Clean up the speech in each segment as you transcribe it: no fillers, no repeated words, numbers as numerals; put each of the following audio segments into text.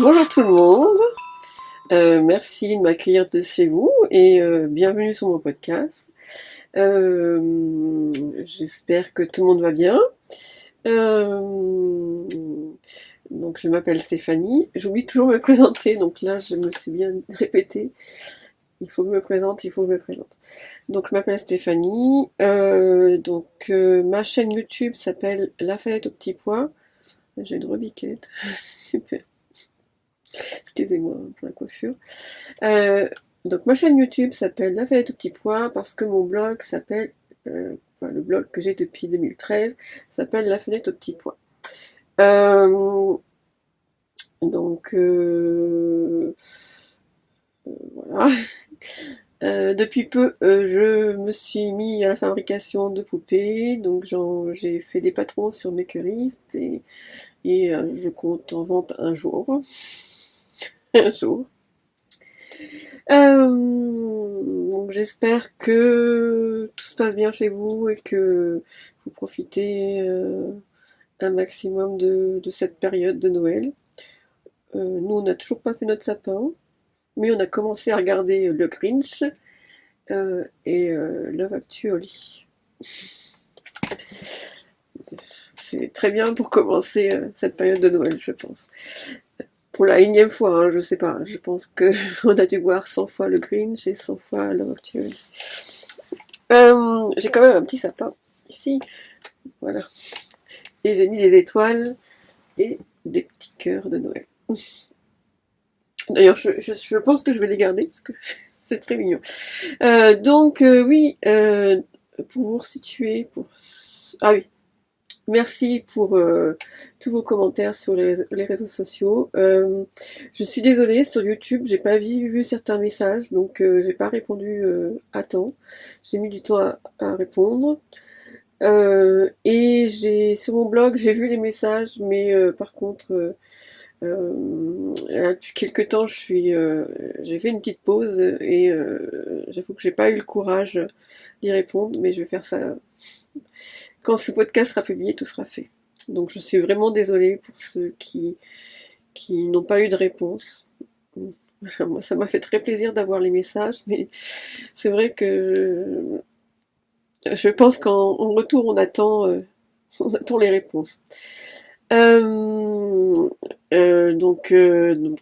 Bonjour tout le monde, merci de m'accueillir de chez vous et bienvenue sur mon podcast. J'espère que tout le monde va bien. Euh, donc je m'appelle Stéphanie, j'oublie toujours de me présenter, donc là je me suis bien répétée. Il faut que je me présente, il faut que je me présente. Donc je m'appelle Stéphanie, ma chaîne YouTube s'appelle La Fenêtre au petit pois. J'ai une rebiquette, super. Excusez-moi pour la coiffure. Euh, donc ma chaîne YouTube s'appelle La Fenêtre au petit pois parce que mon blog s'appelle, le blog que j'ai depuis 2013 s'appelle La Fenêtre au petit pois. Euh, donc voilà. Depuis peu, je me suis mis à la fabrication de poupées, donc j'ai fait des patrons sur Makerist et je compte en vente un jour. Un jour. Donc j'espère que tout se passe bien chez vous et que vous profitez un maximum de cette période de Noël. Nous, on n'a toujours pas fait notre sapin, mais on a commencé à regarder le Grinch et Love Actually. C'est très bien pour commencer cette période de Noël, je pense. Pour la énième fois, hein, je sais pas. Je pense que on a dû voir 100 fois le Grinch et 100 fois Love Actually. J'ai quand même un petit sapin ici, voilà. Et j'ai mis des étoiles et des petits cœurs de Noël. D'ailleurs, je pense que je vais les garder parce que c'est très mignon. Oui, pour vous resituer, ah oui, merci pour tous vos commentaires sur les réseaux sociaux. Je suis désolée, sur YouTube, j'ai pas vu certains messages, donc j'ai pas répondu à temps. J'ai mis du temps à répondre. Et sur mon blog, j'ai vu les messages, mais par contre, depuis quelques temps, j'ai fait une petite pause et j'avoue que j'ai pas eu le courage d'y répondre, mais je vais faire ça quand ce podcast sera publié, tout sera fait. Donc je suis vraiment désolée pour ceux qui n'ont pas eu de réponse. Moi, ça m'a fait très plaisir d'avoir les messages, mais c'est vrai que je pense qu'en retour, on attend les réponses. Donc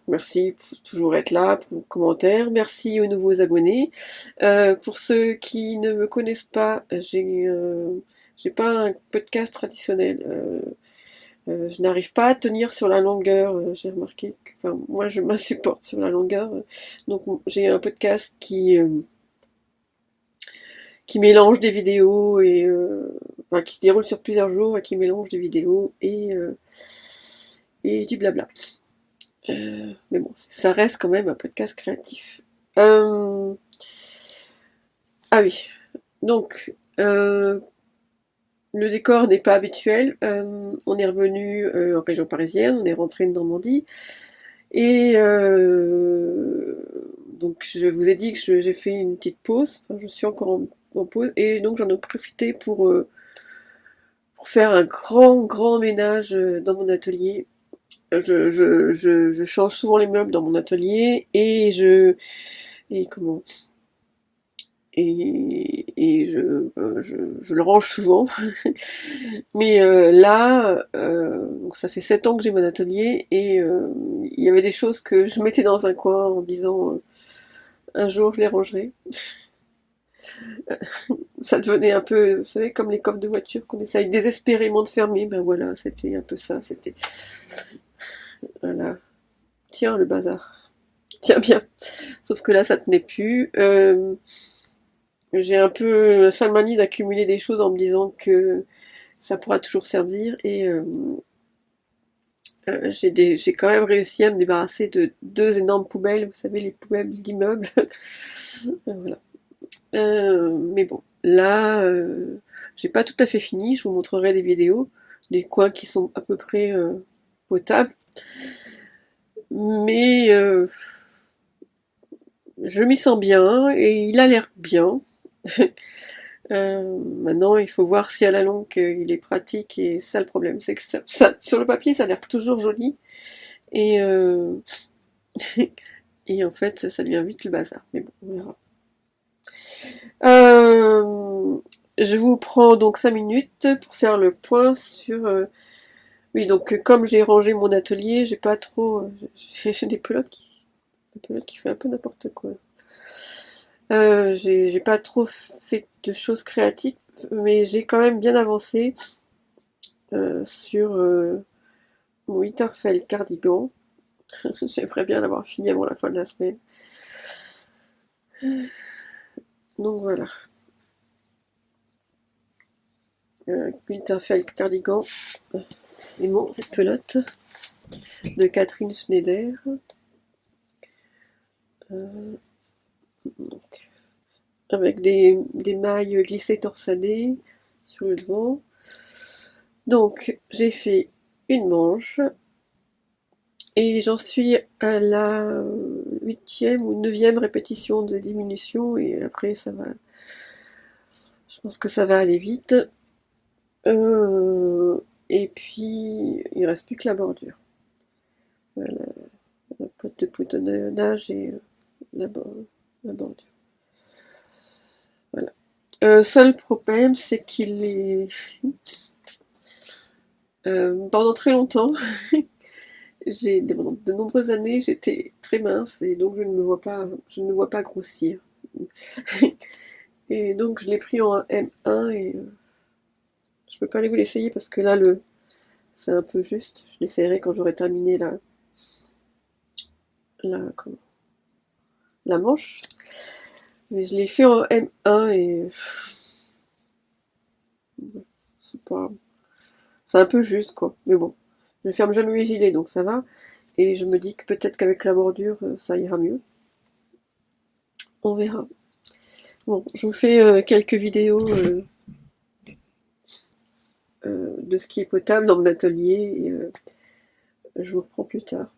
merci pour toujours être là, pour vos commentaires. Merci aux nouveaux abonnés. Pour ceux qui ne me connaissent pas, j'ai pas un podcast traditionnel. Je n'arrive pas à tenir sur la longueur. J'ai remarqué que, enfin, moi, je m'insupporte sur la longueur. Donc, j'ai un podcast qui mélange des vidéos enfin, qui se déroule sur plusieurs jours et qui mélange des vidéos et du blabla. Mais bon, ça reste quand même un podcast créatif. Ah oui, donc le décor n'est pas habituel. On est revenu en région parisienne, on est rentré de Normandie. Et donc je vous ai dit que j'ai fait une petite pause, enfin, je suis encore en pause, et donc j'en ai profité pour faire un grand ménage dans mon atelier. Je change souvent les meubles dans mon atelier et comment je le range souvent. Mais là, donc ça fait 7 ans que j'ai mon atelier et il y avait des choses que je mettais dans un coin en disant un jour je les rangerai. Ça devenait un peu, vous savez, comme les coffres de voiture qu'on essaye désespérément de fermer. Ben voilà, c'était un peu ça. C'était voilà. Tiens le bazar. Tiens bien. Sauf que là, ça tenait plus. J'ai un peu la sale manie d'accumuler des choses en me disant que ça pourra toujours servir et j'ai quand même réussi à me débarrasser de 2 énormes poubelles, vous savez, les poubelles d'immeubles. Voilà. Mais bon, là, j'ai pas tout à fait fini. Je vous montrerai des vidéos, des coins qui sont à peu près potables. Mais je m'y sens bien et il a l'air bien. Maintenant, il faut voir si à la longue il est pratique et ça le problème, c'est que sur le papier ça a l'air toujours joli Et, et en fait, ça devient vite le bazar. Mais bon, on verra. Je vous prends donc 5 minutes pour faire le point sur... oui, donc comme j'ai rangé mon atelier, j'ai pas trop... j'ai des pelotes qui font un peu n'importe quoi. J'ai pas trop fait de choses créatives, mais j'ai quand même bien avancé sur mon Winterfell cardigan. J'aimerais bien l'avoir fini avant la fin de la semaine. Donc voilà. Winterfell cardigan. Et bon, cette pelote de Catherine Schneider. Donc, avec des mailles glissées torsadées sur le devant. Donc j'ai fait une manche et j'en suis à la 8e ou 9e répétition de diminution et après ça va. Je pense que ça va aller vite. Et puis il reste plus que la bordure. Voilà, la pote de boutonnage et la bordure. Voilà. Seul problème, c'est qu'il est pendant très longtemps, de nombreuses années, j'étais très mince et donc je ne me vois pas grossir. Et donc je l'ai pris en M1 et je peux pas aller vous l'essayer parce que là c'est un peu juste. Je l'essayerai quand j'aurai terminé comment, la manche. Mais je l'ai fait en M1 et c'est c'est un peu juste quoi. Mais bon, je ne ferme jamais mes gilets donc ça va. Et je me dis que peut-être qu'avec la bordure ça ira mieux. On verra. Bon, je vous fais quelques vidéos de ce qui est potable dans mon atelier et je vous reprends plus tard.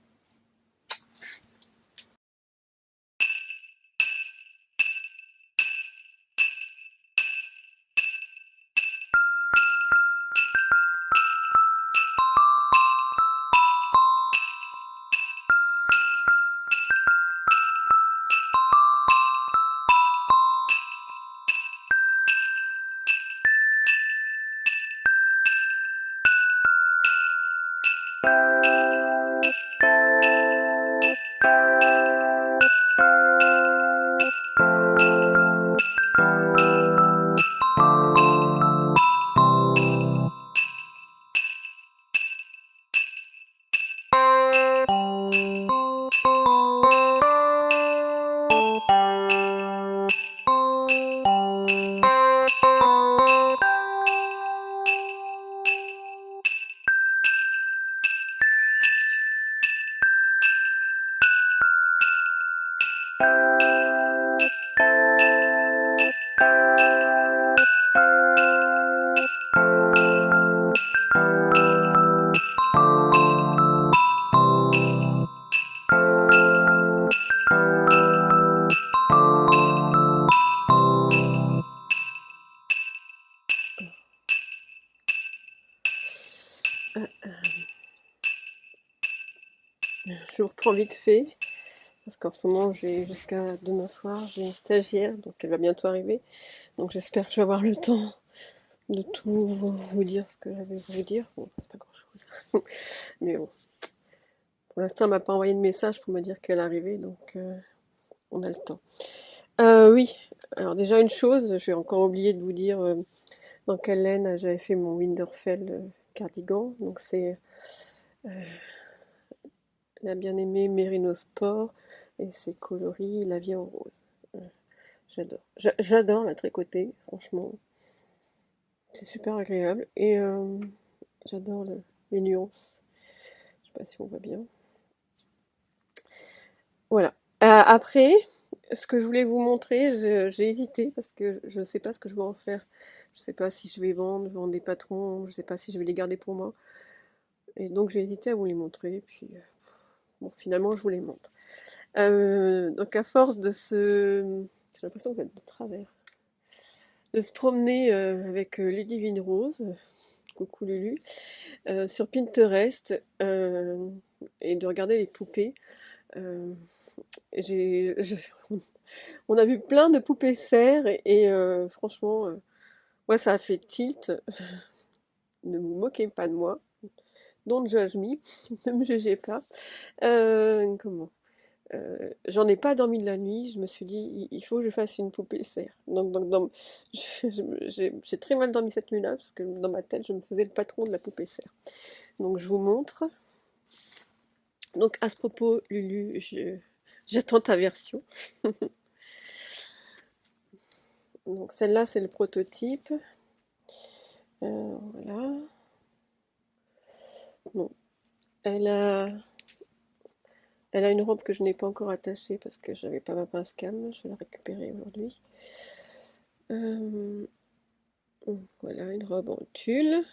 Je vous reprends vite fait, parce qu'en ce moment, j'ai jusqu'à demain soir, j'ai une stagiaire, donc elle va bientôt arriver. Donc j'espère que je vais avoir le temps de tout vous dire ce que j'avais à vous dire. Bon, c'est pas grand-chose. Mais bon, pour l'instant, elle m'a pas envoyé de message pour me dire qu'elle arrivait, donc on a le temps. Oui, alors déjà une chose, j'ai encore oublié de vous dire dans quelle laine j'avais fait mon Winterfell cardigan. Donc c'est la bien-aimée Merino Sport et ses coloris La vie en rose. J'adore. J'adore la tricoter, franchement. C'est super agréable et j'adore les nuances. Je sais pas si on voit bien. Voilà. Après, ce que je voulais vous montrer, j'ai hésité parce que je ne sais pas ce que je vais en faire. Je ne sais pas si je vais vendre des patrons, je ne sais pas si je vais les garder pour moi. Et donc j'ai hésité à vous les montrer. Puis bon, finalement, je vous les montre. Donc à force j'ai l'impression que vous êtes de travers, de se promener avec Ludivine Rose, coucou Lulu, sur Pinterest et de regarder les poupées. Euh, j'ai, je- on a vu plein de poupées serres et franchement, moi ça a fait tilt. Ne vous moquez pas de moi. Don't judge me. Ne me jugez pas. Comment? J'en ai pas dormi de la nuit. Je me suis dit, il faut que je fasse une poupée serre. J'ai très mal dormi cette nuit-là parce que dans ma tête, je me faisais le patron de la poupée serre. Donc, je vous montre. Donc, à ce propos, Lulu, j'attends ta version. Donc, celle-là, c'est le prototype. Voilà. Bon. Elle a, elle a une robe que je n'ai pas encore attachée parce que j'avais pas ma pince cam. Je vais la récupérer aujourd'hui. Euh, voilà, une robe en tulle.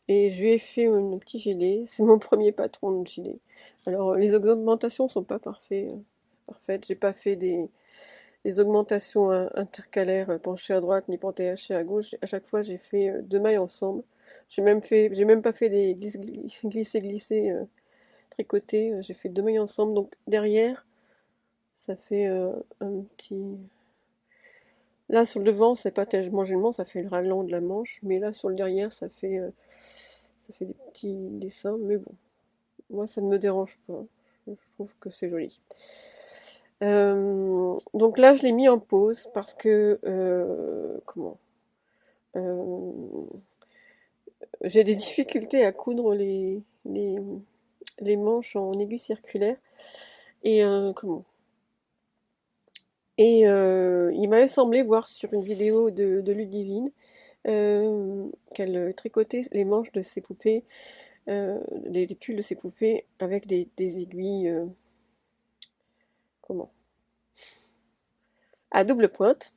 Et je lui ai fait un petit gilet. C'est mon premier patron de gilet. Alors, les augmentations sont pas parfaites. J'ai pas fait des augmentations intercalaires penchées à droite ni penchées à gauche. À chaque fois, j'ai fait deux mailles ensemble. J'ai même pas fait des glissés tricotés. J'ai fait deux mailles ensemble. Donc derrière, ça fait un petit. Là, sur le devant, c'est pas tellement gênant, ça fait le raglan de la manche. Mais là, sur le derrière, ça fait des petits dessins. Mais bon. Moi, ça ne me dérange pas. Je trouve que c'est joli. Donc là, je l'ai mis en pause parce que comment euh, j'ai des difficultés à coudre les manches en aiguille circulaire et comment et il m'avait semblé voir sur une vidéo de Ludivine qu'elle tricotait les manches de ses poupées, les pulls de ses poupées avec des aiguilles comment à double pointe.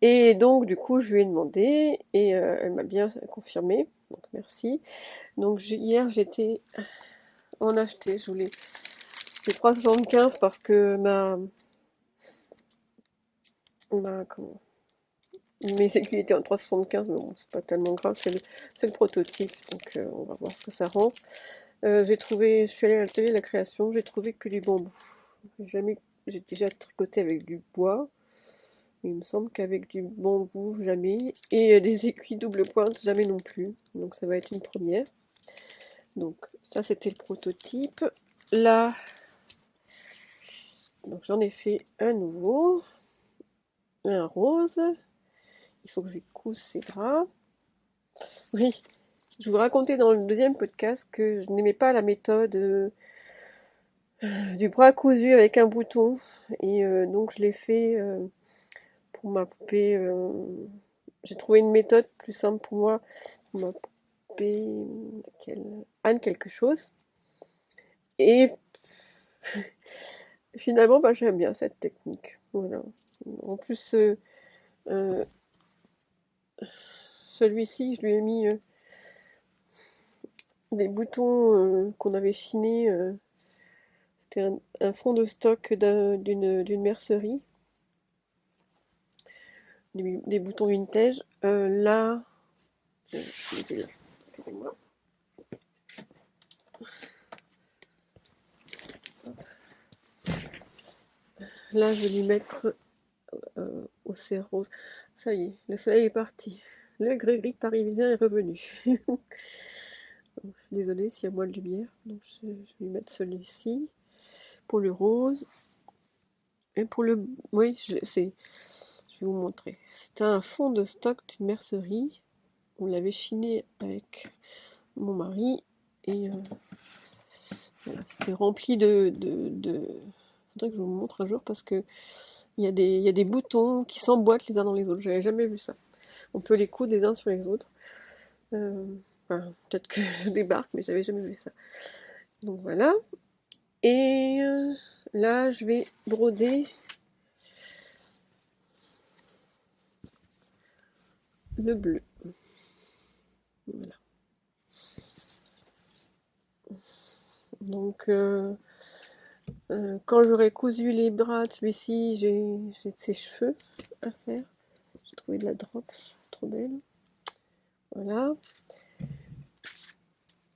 Et donc, du coup, je lui ai demandé et elle m'a bien confirmé. Donc, merci. Donc, hier, j'étais en acheter. Je voulais les 3,75 parce que comment, mes aiguilles étaient en 3,75, mais bon, c'est pas tellement grave. C'est le prototype. Donc, on va voir ce que ça rend. Je suis allée à l'atelier de la création. J'ai trouvé que du bambou. J'ai déjà tricoté avec du bois. Il me semble qu'avec du bambou, jamais. Et des aiguilles double pointe, jamais non plus. Donc ça va être une première. Donc ça, c'était le prototype. Là, donc j'en ai fait un nouveau. Un rose. Il faut que je cousse ces draps. Oui, je vous racontais dans le deuxième podcast que je n'aimais pas la méthode du bras cousu avec un bouton. Et donc je l'ai fait pour ma poupée. J'ai trouvé une méthode plus simple pour moi. Pour ma poupée, Anne quelque chose. Et finalement, bah, j'aime bien cette technique. Voilà. En plus, euh, celui-ci, je lui ai mis des boutons qu'on avait chinés. C'était un fond de stock d'une mercerie. Des boutons vintage. Là, je les ai là. Excusez-moi. Là, je vais lui mettre au cerf rose. Ça y est, le soleil est parti. Le gris-gris parisien est revenu. Je suis désolée s'il y a moins de lumière. Donc je vais lui mettre celui-ci pour le rose. Et pour le... Oui, je vais vous montrer. C'était un fond de stock d'une mercerie. On l'avait chiné avec mon mari. Et voilà, c'était rempli faudrait que je vous montre un jour parce que il y a des boutons qui s'emboîtent les uns dans les autres. J'avais jamais vu ça. On peut les coudre les uns sur les autres. Euh, enfin, peut-être que je débarque, mais j'avais jamais vu ça. Donc voilà. Et là, je vais broder le bleu. Voilà. Donc, quand j'aurai cousu les bras de celui-ci, j'ai ses cheveux à faire. J'ai trouvé de la drops, trop belle. Voilà.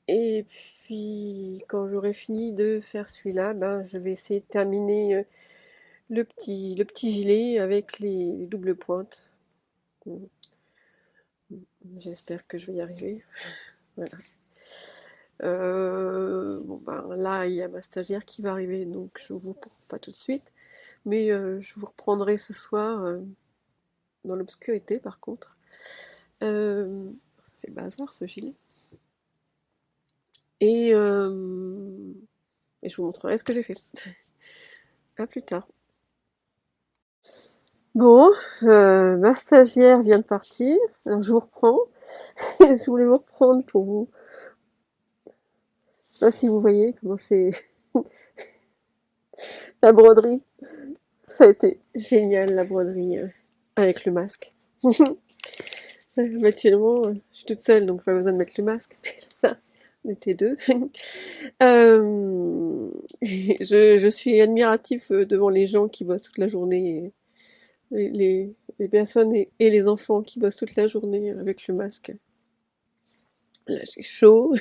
Et puis quand j'aurai fini de faire celui-là, ben, je vais essayer de terminer le petit gilet avec les doubles pointes. J'espère que je vais y arriver. Voilà. Bon ben là il y a ma stagiaire qui va arriver, donc je vous reprends pas tout de suite, mais je vous reprendrai ce soir dans l'obscurité par contre. Ça fait bazar ce gilet. Et, et je vous montrerai ce que j'ai fait. À plus tard. Bon, ma stagiaire vient de partir, alors je vous reprends. Je voulais vous reprendre pour vous. Je sais pas si vous voyez comment c'est la broderie. Ça a été génial la broderie avec le masque. Habituellement, je suis toute seule, donc pas besoin de mettre le masque. Là, on était deux. Je suis admiratif devant les gens qui bossent toute la journée, les personnes et les enfants qui bossent toute la journée avec le masque. Là, j'ai chaud,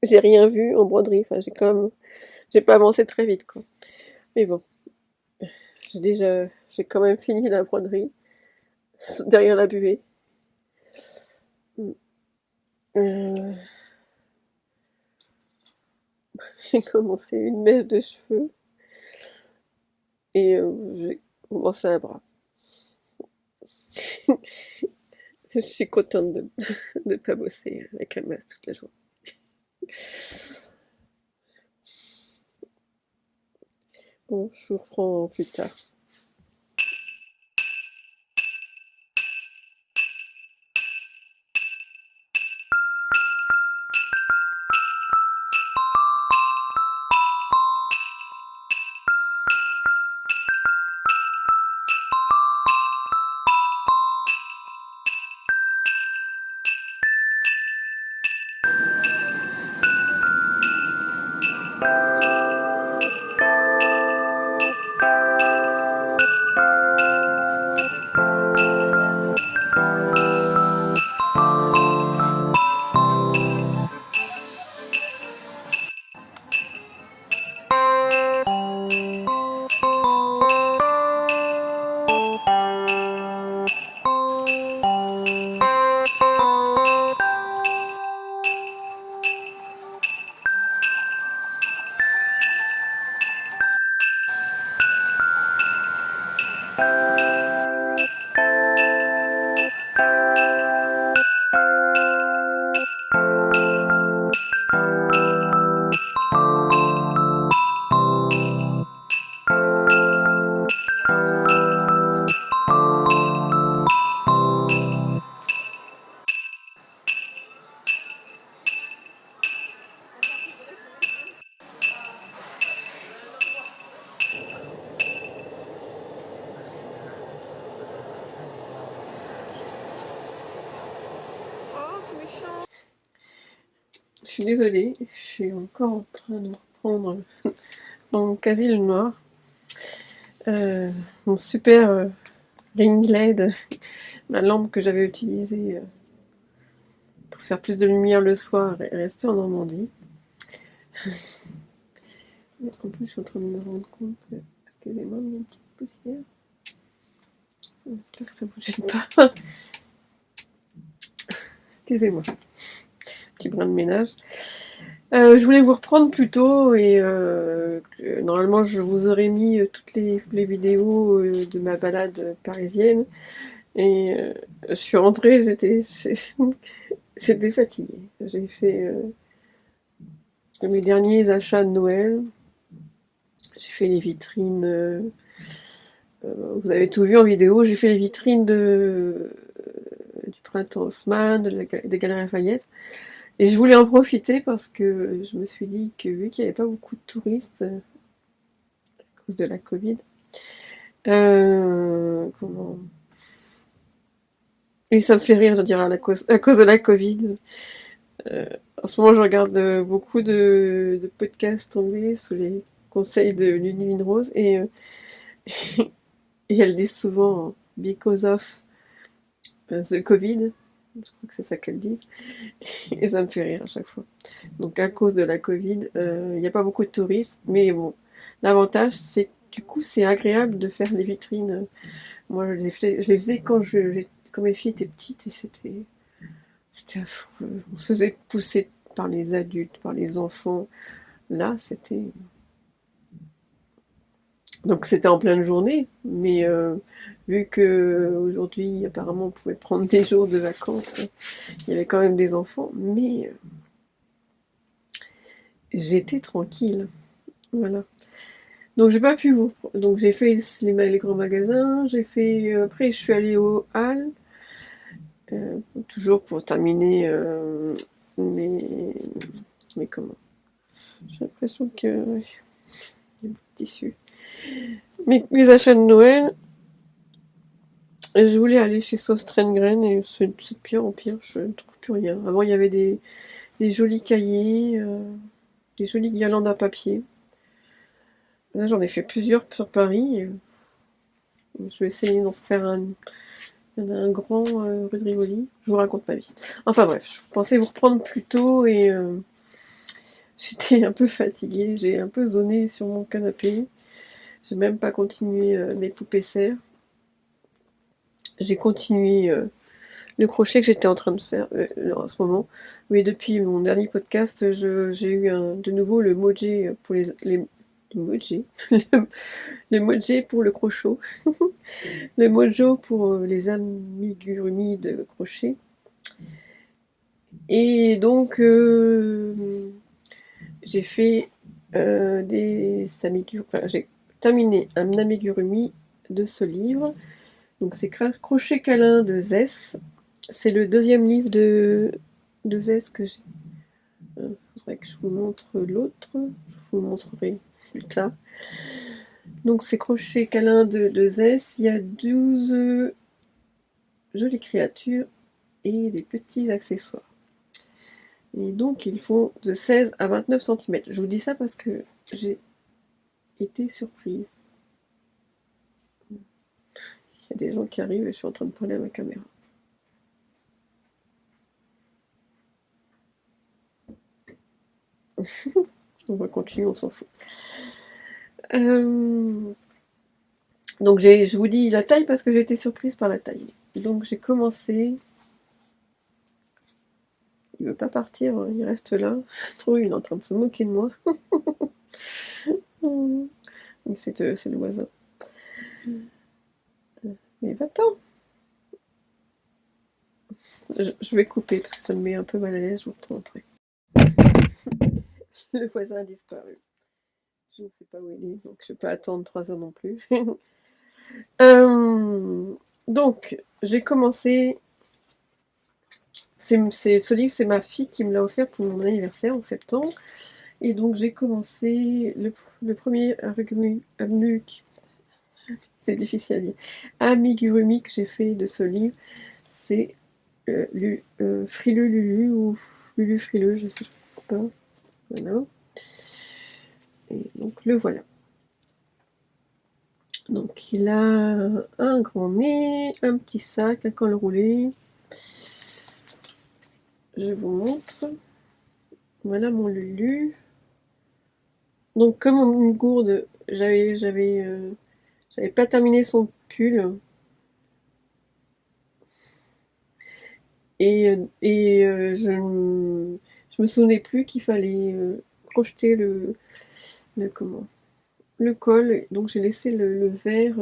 j'ai rien vu en broderie. Enfin, j'ai pas avancé très vite, quoi. Mais bon, j'ai quand même fini la broderie derrière la buée. Euh, j'ai commencé une mèche de cheveux et j'ai commencé un bras. Je suis contente de ne pas bosser avec un masque toute la journée. Bon, je vous reprends plus tard. Oh, c'est méchant. Je suis désolée, je suis encore en train de reprendre mon casil noir. Mon super ring LED, ma lampe que j'avais utilisée pour faire plus de lumière le soir est restée en Normandie. En plus, je suis en train de me rendre compte que, excusez-moi, il y a une petite poussière. J'espère que ça ne vous gêne pas. Excusez-moi, petit brin de ménage. Je voulais vous reprendre plus tôt et normalement je vous aurais mis toutes les vidéos de ma balade parisienne et je suis rentrée, j'étais fatiguée. J'ai fait mes derniers achats de Noël, j'ai fait les vitrines, vous avez tout vu en vidéo, j'ai fait les vitrines du printemps Haussmann, des Galeries Lafayette. Et je voulais en profiter parce que je me suis dit que vu qu'il n'y avait pas beaucoup de touristes à cause de la Covid, comment... Et ça me fait rire de dire à cause de la Covid. Euh, En ce moment, je regarde beaucoup de podcasts anglais sous les conseils de Ludivine Rose et elles disent souvent because of the Covid. Je crois que c'est ça qu'elles disent. Et ça me fait rire à chaque fois. Donc à cause de la Covid, il n'y a pas beaucoup de touristes. Mais bon, l'avantage, c'est que du coup, c'est agréable de faire des vitrines. Moi, je les faisais quand mes filles étaient petites et c'était affreux. On se faisait pousser par les adultes, par les enfants. Là, c'était... Donc c'était en pleine journée, mais vu que aujourd'hui apparemment on pouvait prendre des jours de vacances, il y avait quand même des enfants, mais j'étais tranquille. Voilà. Donc j'ai pas pu vous. Donc j'ai fait les grands magasins, j'ai fait. Après je suis allée au Halles, toujours pour terminer mes. Mais comment? J'ai l'impression que. Ouais, des tissus. Mes achats de Noël, je voulais aller chez Sostrengren et c'est de pire en pire, je ne trouve plus rien. Avant il y avait des jolis cahiers, des jolies guirlandes à papier. Là j'en ai fait plusieurs sur Paris. Je vais essayer d'en faire un. Il y en a un grand rue de Rivoli. Je vous raconte ma vie. Enfin bref, je pensais vous reprendre plus tôt et j'étais un peu fatiguée. J'ai un peu zoné sur mon canapé. J'ai même pas continué mes poupées serres. J'ai continué le crochet que j'étais en train de faire en ce moment. Oui, depuis mon dernier podcast, j'ai eu de nouveau le moji pour les le moji. Le moji pour le crochet. Le mojo pour les amigurumi de crochet. Et donc, j'ai fait des amigurumi. Enfin, j'ai terminé un amigurumi de ce livre. Donc, c'est Crochet câlin de Zès. C'est le deuxième livre de Zès que j'ai. Il faudrait que je vous montre l'autre. Je vous le montrerai plus tard. Donc, c'est Crochet câlin de Zès. Il y a 12 jolies créatures et des petits accessoires. Et donc, ils font de 16 à 29 cm. Je vous dis ça parce que j'ai été surprise. Il y a des gens qui arrivent et je suis en train de parler à ma caméra. On va continuer, on s'en fout. Donc, je vous dis la taille parce que j'ai été surprise par la taille. Donc, j'ai commencé. Il veut pas partir, hein, il reste là. Ça se trouve, il est en train de se moquer de moi. Mais c'est le voisin. Mais va-t'en. Je vais couper parce que ça me met un peu mal à l'aise. Je vous reprends après. Le voisin a disparu. Je ne sais pas où il est, donc je ne vais pas attendre 3 heures non plus. Donc, j'ai commencé. Ce livre, c'est ma fille qui me l'a offert pour mon anniversaire en septembre. Et donc, j'ai commencé le premier c'est difficile à dire. Amigurumi que j'ai fait de ce livre, c'est Frileux Lulu ou Lulu Frileux, je sais pas. Voilà. Et donc, le voilà. Donc il a un grand nez, un petit sac, un col roulé. Je vous montre. Voilà mon Lulu. Donc comme une gourde, j'avais pas terminé son pull. Je me souvenais plus qu'il fallait crocheter le col. Donc j'ai laissé le vert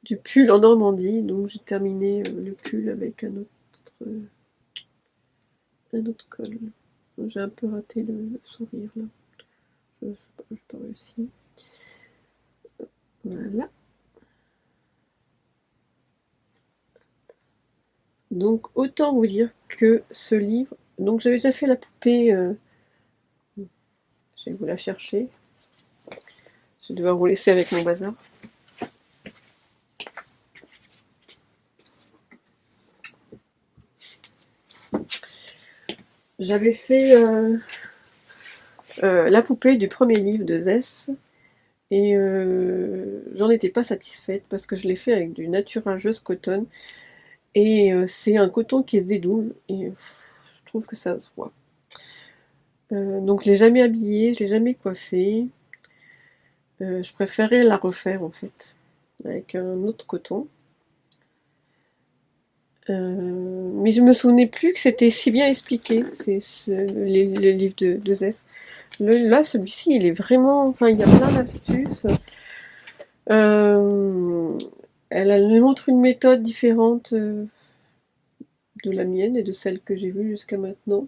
du pull en Normandie. Donc j'ai terminé le pull avec un autre col. J'ai un peu raté le sourire là. Je n'ai pas réussi. Voilà. Donc autant vous dire que ce livre. Donc j'avais déjà fait la poupée. Je vais vous la chercher. Je vais devoir vous laisser avec mon bazar. J'avais fait la poupée du premier livre de Zès. Et j'en étais pas satisfaite parce que je l'ai fait avec du Naturageuse Cotton. Et c'est un coton qui se dédouble, et je trouve que ça se voit. Donc je l'ai jamais habillée, je l'ai jamais coiffée. Je préférais la refaire en fait, avec un autre coton. Mais je me souvenais plus que c'était si bien expliqué, les livres de Zès. Là, celui-ci, il est vraiment... Enfin, il y a plein d'astuces. Euh, elle montre une méthode différente de la mienne et de celle que j'ai vue jusqu'à maintenant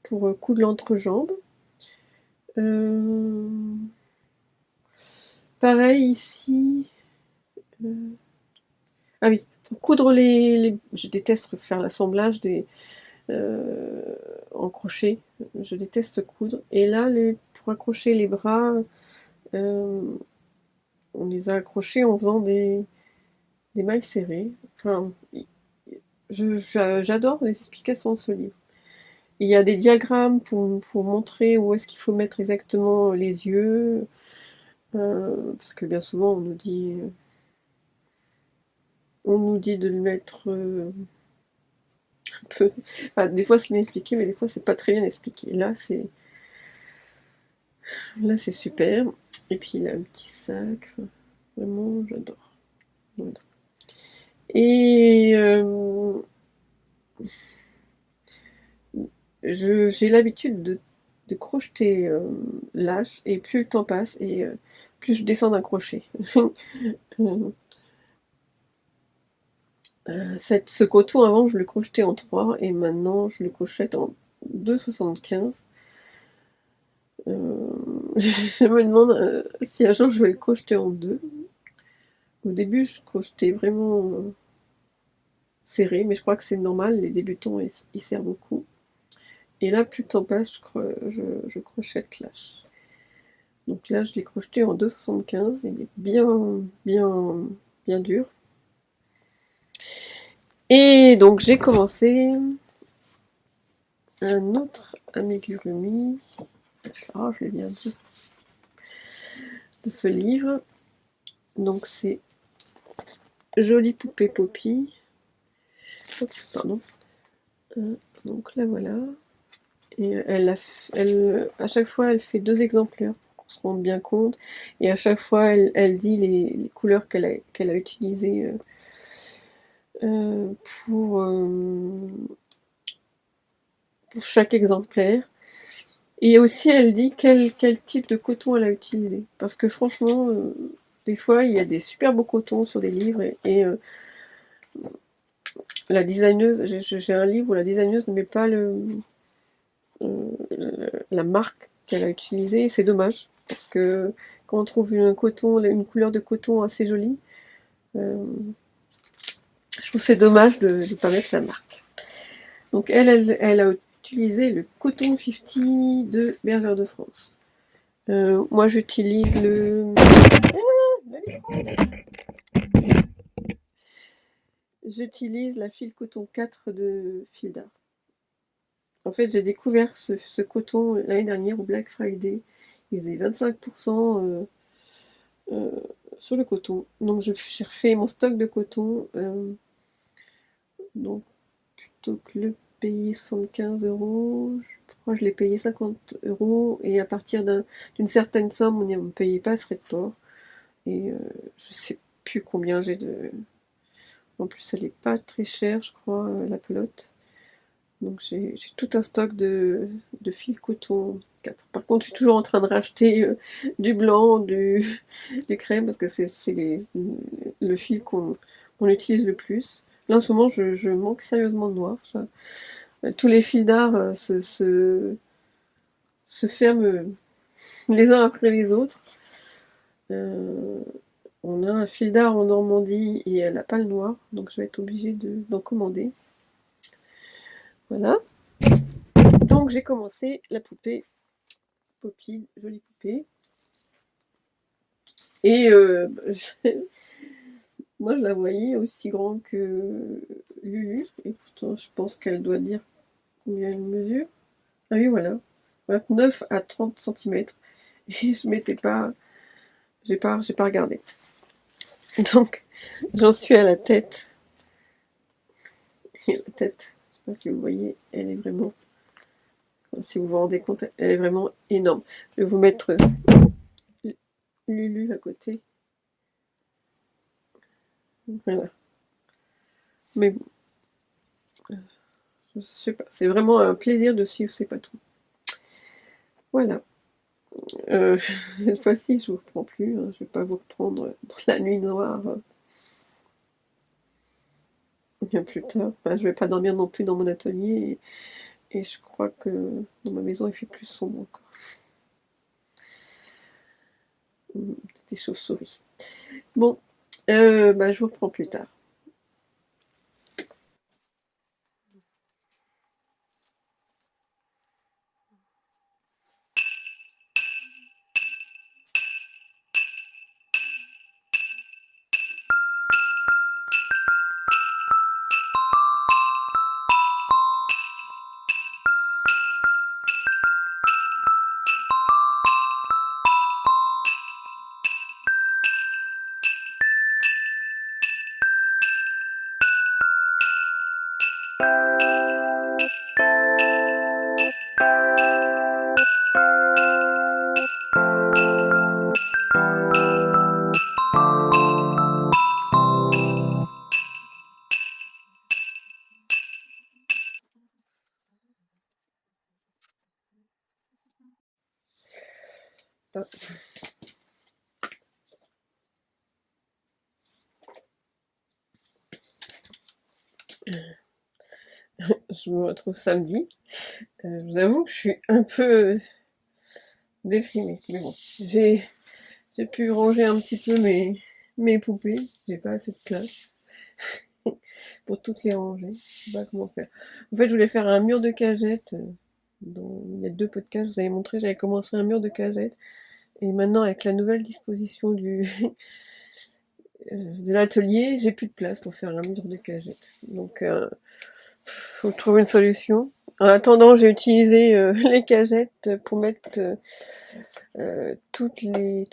pour coudre l'entrejambe. Euh, Pareil ici. euh, Ah oui, pour coudre je déteste faire l'assemblage en crochet. Je déteste coudre. Et là, pour accrocher les bras, euh, on les a accrochés en faisant des mailles serrées. Enfin, j'adore les explications de ce livre. Il y a des diagrammes pour montrer où est-ce qu'il faut mettre exactement les yeux, parce que bien souvent on nous dit de le mettre un peu. Enfin, des fois c'est bien expliqué, mais des fois c'est pas très bien expliqué. Là c'est super. Et puis il a un petit sac. Enfin, vraiment, j'adore. Voilà. Et j'ai l'habitude de crocheter lâche, et plus le temps passe, et plus je descends d'un crochet. Ce coton, avant, je le crochetais en 3, et maintenant, je le crochette en 2,75. Je me demande si un jour je vais le crocheter en 2. Au début, je crochetais vraiment serré, mais je crois que c'est normal, les débutants, ils serrent beaucoup. Et là, plus le temps passe, je crochette lâche. Donc là, je l'ai crocheté en 2,75. Il est bien dur. Et donc, j'ai commencé un autre amigurumi. Ah, je l'ai bien dit. De ce livre. Donc, c'est Jolie poupée Poppy. Oups, pardon. Donc là, voilà. Et à chaque fois, elle fait 2 exemplaires pour qu'on se rende bien compte. Et à chaque fois, elle dit les couleurs qu'elle a utilisées euh, pour, euh, pour chaque exemplaire. Et aussi, elle dit quel type de coton elle a utilisé. Parce que franchement, des fois, il y a des super beaux cotons sur des livres, et la designeuse, j'ai un livre où la designeuse ne met pas la marque qu'elle a utilisée, et c'est dommage. Parce que quand on trouve une couleur de coton assez jolie, euh, je trouve que c'est dommage de ne pas mettre la marque. Donc elle a utilisé le coton 50 de Bergère de France. Moi, j'utilise la fil coton 4 de Filda. En fait, j'ai découvert ce coton l'année dernière au Black Friday. Il faisait 25% euh, sur le coton. Donc, j'ai refait mon stock de coton. Donc, plutôt que le payer 75 €, je crois que je l'ai payé 50 €. Et à partir d'une certaine somme, on ne payait pas de frais de port. Et je sais plus combien j'ai de. En plus, elle est pas très chère, je crois, la pelote. Donc j'ai tout un stock de fil coton 4. Par contre, je suis toujours en train de racheter du blanc, du crème, parce que c'est le fil qu'on utilise le plus. Là, en ce moment, je manque sérieusement de noir. Tous les fils d'art se ferment les uns après les autres. Euh, on a un fil d'art en Normandie, et elle n'a pas le noir, donc je vais être obligée d'en commander. Voilà. Donc j'ai commencé la poupée Poppy, jolie poupée. Et moi je la voyais aussi grande que Lulu, et pourtant je pense qu'elle doit dire combien elle mesure. Ah oui, voilà, 29 à 30 cm. Et je m'étais pas, j'ai pas regardé. Donc j'en suis à la tête Et la tête, je sais pas si vous voyez, elle est vraiment, si vous vous rendez compte, elle est vraiment énorme. Je vais vous mettre Lulu à côté. Voilà. Mais bon, je sais pas, c'est vraiment un plaisir de suivre ces patrons. Voilà. Cette fois-ci, je vous reprends plus. Hein. Je vais pas vous reprendre dans la nuit noire. Bien plus tard. Enfin, je vais pas dormir non plus dans mon atelier. Et je crois que dans ma maison, il fait plus sombre encore. Des chauves-souris. Bon, je vous reprends plus tard. Ah. Je me retrouve samedi. Je vous avoue que je suis un peu déprimée. Mais bon, j'ai pu ranger un petit peu mes poupées. J'ai pas assez de place pour toutes les ranger. Je sais pas comment faire. En fait, je voulais faire un mur de cagettes. Il y a 2 podcasts, je vous avais montré, j'avais commencé un mur de cagettes. Et maintenant, avec la nouvelle disposition de l'atelier, j'ai plus de place pour faire un mur de cagettes. Donc, faut trouver une solution. En attendant, j'ai utilisé les cagettes pour mettre tous les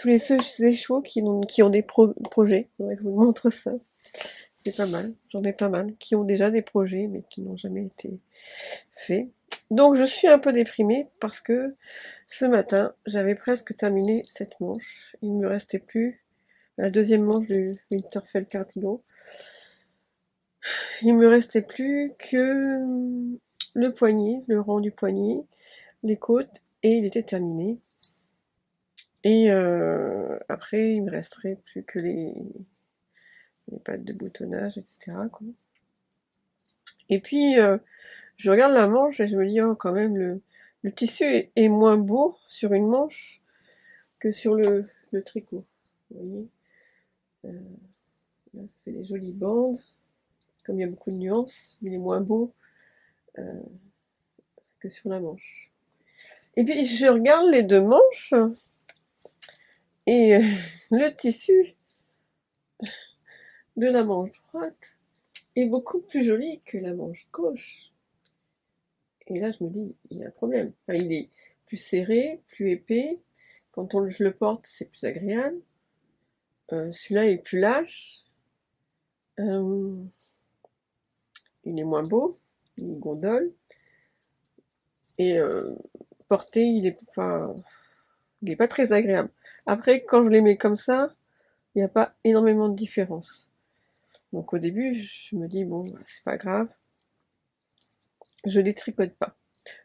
échos qui ont des projets. Ouais, je vous montre ça. C'est pas mal. J'en ai pas mal qui ont déjà des projets mais qui n'ont jamais été faits. Donc je suis un peu déprimée parce que ce matin, j'avais presque terminé cette manche. Il ne me restait plus la deuxième manche du Winterfell Cardigan. Il me restait plus que le poignet, le rang du poignet, les côtes, et il était terminé. Et après, il me resterait plus que les pattes de boutonnage, etc. Quoi. Et puis, je regarde la manche et je me dis, oh, quand même, le tissu est moins beau sur une manche que sur le tricot. Vous voyez, là, ça fait des jolies bandes, comme il y a beaucoup de nuances, mais il est moins beau que sur la manche. Et puis, je regarde les 2 manches et le tissu de la manche droite est beaucoup plus joli que la manche gauche. Et là, je me dis, il y a un problème. Enfin, il est plus serré, plus épais. Quand je le porte, c'est plus agréable. Celui-là est plus lâche. Euh, il est moins beau. Il gondole. Et porté, il est pas très agréable. Après, quand je les mets comme ça, il n'y a pas énormément de différence. Donc au début, je me dis, bon, c'est pas grave. Je détricote pas.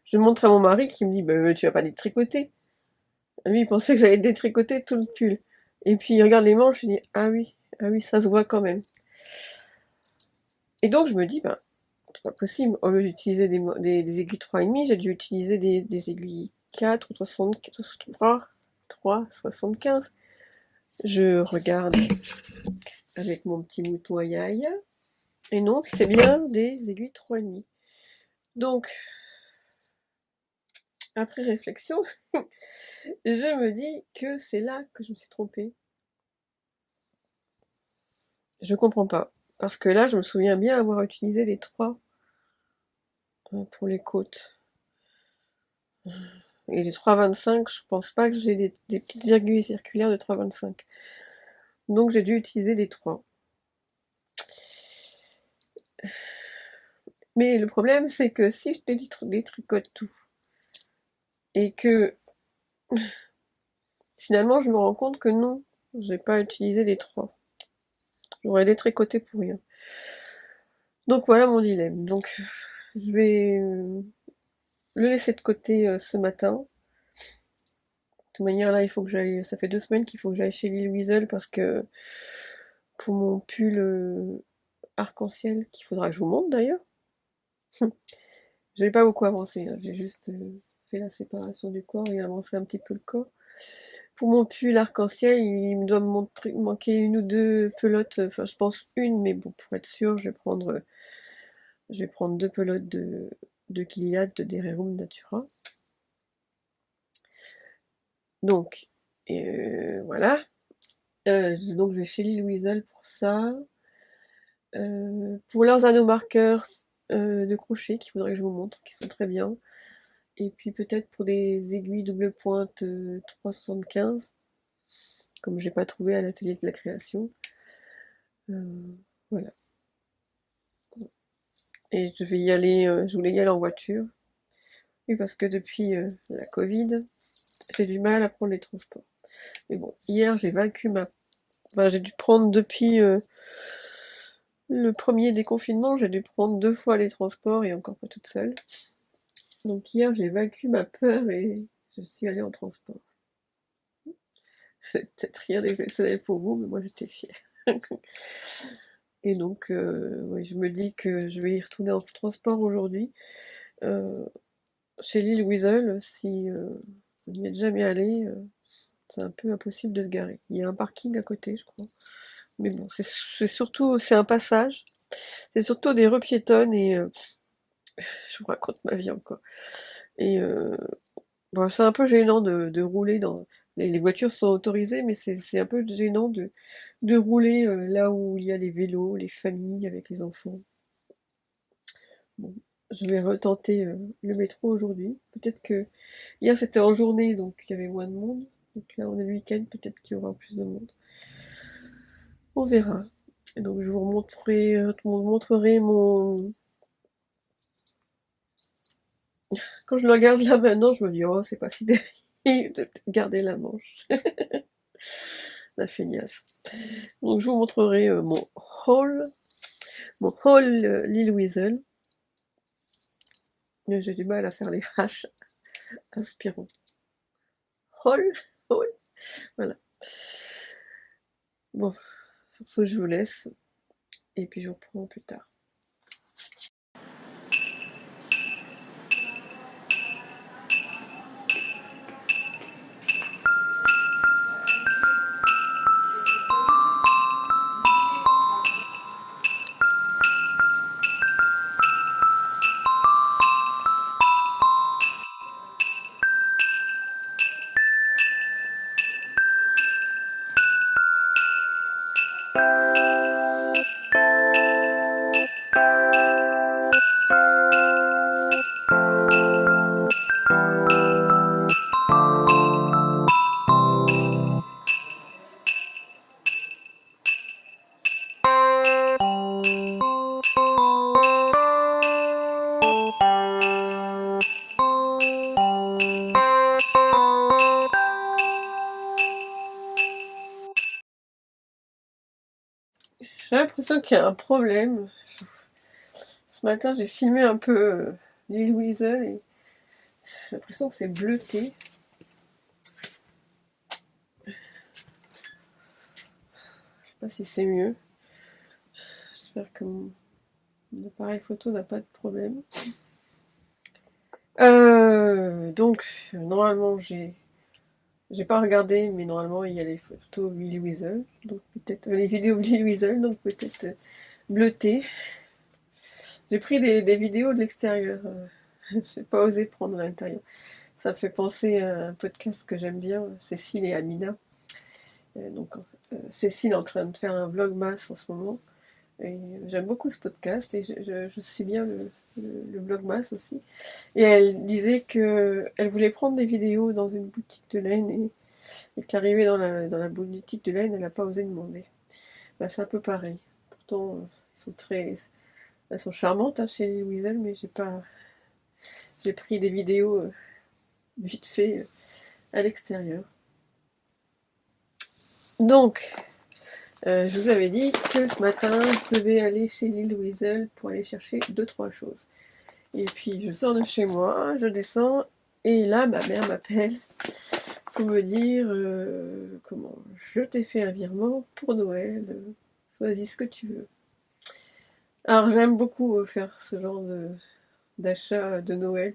Je montre à mon mari qui me dit, bah, tu vas pas détricoter. Lui, il pensait que j'allais détricoter tout le pull. Et puis, il regarde les manches, il dit, ah oui, ça se voit quand même. Et donc, je me dis, ben, c'est pas possible. Au lieu d'utiliser des aiguilles 3,5, j'ai dû utiliser des aiguilles 4 ou 75. Je regarde avec mon petit mouton à Yaya. Et non, c'est bien des aiguilles 3,5. Donc, après réflexion, je me dis que c'est là que je me suis trompée. Je comprends pas. Parce que là, je me souviens bien avoir utilisé les 3 pour les côtes. Et les 3,25, je pense pas que j'ai des petites aiguilles circulaires de 3,25. Donc j'ai dû utiliser les 3. Mais le problème, c'est que si je détricote tout, et que finalement je me rends compte que non, j'ai pas utilisé les 3. J'aurais détricoté pour rien. Donc voilà mon dilemme. Donc je vais le laisser de côté ce matin. De toute manière là, il faut que j'aille. Ça fait 2 semaines qu'il faut que j'aille chez Lille Weasel parce que pour mon pull arc-en-ciel qu'il faudra que je vous montre d'ailleurs. J'ai pas beaucoup avancé, hein. J'ai juste fait la séparation du corps et avancé un petit peu le corps. Pour mon pull arc-en-ciel, il me doit me manquer 1 ou 2 pelotes, enfin je pense une, mais bon, pour être sûr, je vais prendre 2 pelotes de Gilead, de Dererum Natura. Donc, voilà. Donc je vais chez Lille Weasel pour ça. Pour leurs anneaux marqueurs de crochet qu'il faudrait que je vous montre, qui sont très bien. Et puis peut-être pour des aiguilles double pointe 3,75, comme j'ai pas trouvé à l'atelier de la création. Voilà. Et je vais y aller, je voulais y aller en voiture. Oui, parce que depuis la Covid, j'ai du mal à prendre les transports. Mais bon, hier j'ai vaincu ma... Enfin, j'ai dû prendre depuis le premier déconfinement, j'ai dû prendre 2 fois les transports et encore pas toute seule. Donc hier j'ai vaincu ma peur et je suis allée en transport. C'est peut-être rien d'exceptionnel pour vous, mais moi j'étais fière. Et donc, ouais, je me dis que je vais y retourner en transport aujourd'hui. Chez Lille Weasel, si on n'y est jamais allé, c'est un peu impossible de se garer. Il y a un parking à côté, je crois. Mais bon, c'est surtout, c'est un passage. C'est surtout des rues piétonnes et je vous raconte ma vie encore. Et bon, c'est un peu gênant de rouler dans. Les voitures sont autorisées, mais c'est un peu gênant de rouler là où il y a les vélos, les familles avec les enfants. Bon, je vais retenter le métro aujourd'hui. Peut-être que hier c'était en journée, donc il y avait moins de monde. Donc là on est le week-end, peut-être qu'il y aura plus de monde. On verra. Et donc je vous montrerai mon. Quand je le regarde là maintenant, je me dis oh c'est pas si terrible de garder la manche. La feignasse. Donc je vous montrerai mon haul Lille Weasel. J'ai du mal à faire les H aspirants. Haul, haul, voilà. Bon, sur ce je vous laisse et puis je vous reprends plus tard. J'ai l'impression qu'il y a un problème. Ce matin j'ai filmé un peu Lille Weasel et j'ai l'impression que c'est bleuté. Je sais pas si c'est mieux. J'espère que mon appareil photo n'a pas de problème. Donc normalement j'ai pas regardé, mais normalement il y a les photos Willy Weasel, donc peut-être les vidéos Willy Weasel, donc peut-être bleuté. J'ai pris des vidéos de l'extérieur. J'ai pas osé prendre l'intérieur. Ça me fait penser à un podcast que j'aime bien, Cécile et Amina. Donc Cécile est en train de faire un vlogmas en ce moment. Et j'aime beaucoup ce podcast et je suis bien le vlogmas aussi. Et elle disait que elle voulait prendre des vidéos dans une boutique de laine et qu'arrivée dans la boutique de laine, elle n'a pas osé demander. Bah, c'est un peu pareil. Pourtant, ils sont très Elles sont charmantes hein, chez Lily Weasel, mais j'ai pris des vidéos vite fait à l'extérieur. Donc, je vous avais dit que ce matin, je devais aller chez Lily Weasel pour aller chercher 2-3 choses. Et puis, je sors de chez moi, je descends, et là, ma mère m'appelle pour me dire comment je t'ai fait un virement pour Noël, choisis ce que tu veux. Alors, j'aime beaucoup faire ce genre d'achat de Noël.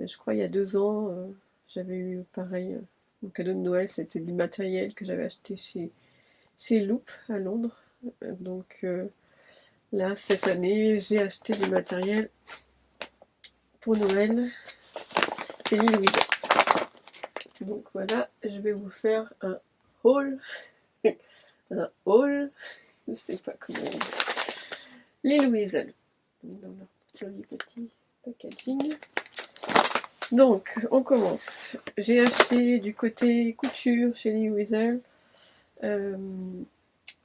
Je crois il y a 2 ans, j'avais eu pareil. Mon cadeau de Noël, c'était du matériel que j'avais acheté chez Loop à Londres. Donc là, cette année, j'ai acheté du matériel pour Noël chez Lily Weasel. Donc voilà, je vais vous faire un haul. Un haul, je sais pas comment. Lily Weasel. Dans leur joli petit packaging. Donc, on commence. J'ai acheté du côté couture chez Lily Weasel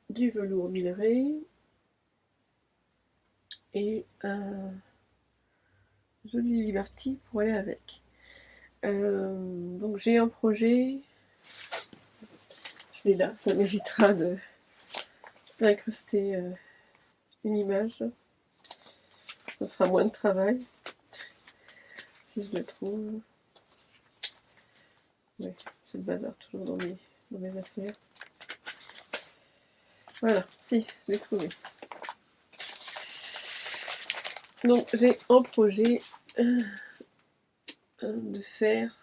du velours minerai et un joli Liberty pour aller avec. Donc j'ai un projet, je l'ai là, ça m'évitera d'incruster une image, ça fera moins de travail si je le trouve. Ouais, c'est le bazar toujours dans mes affaires. Voilà, si, je l'ai trouvé. Donc j'ai un projet de faire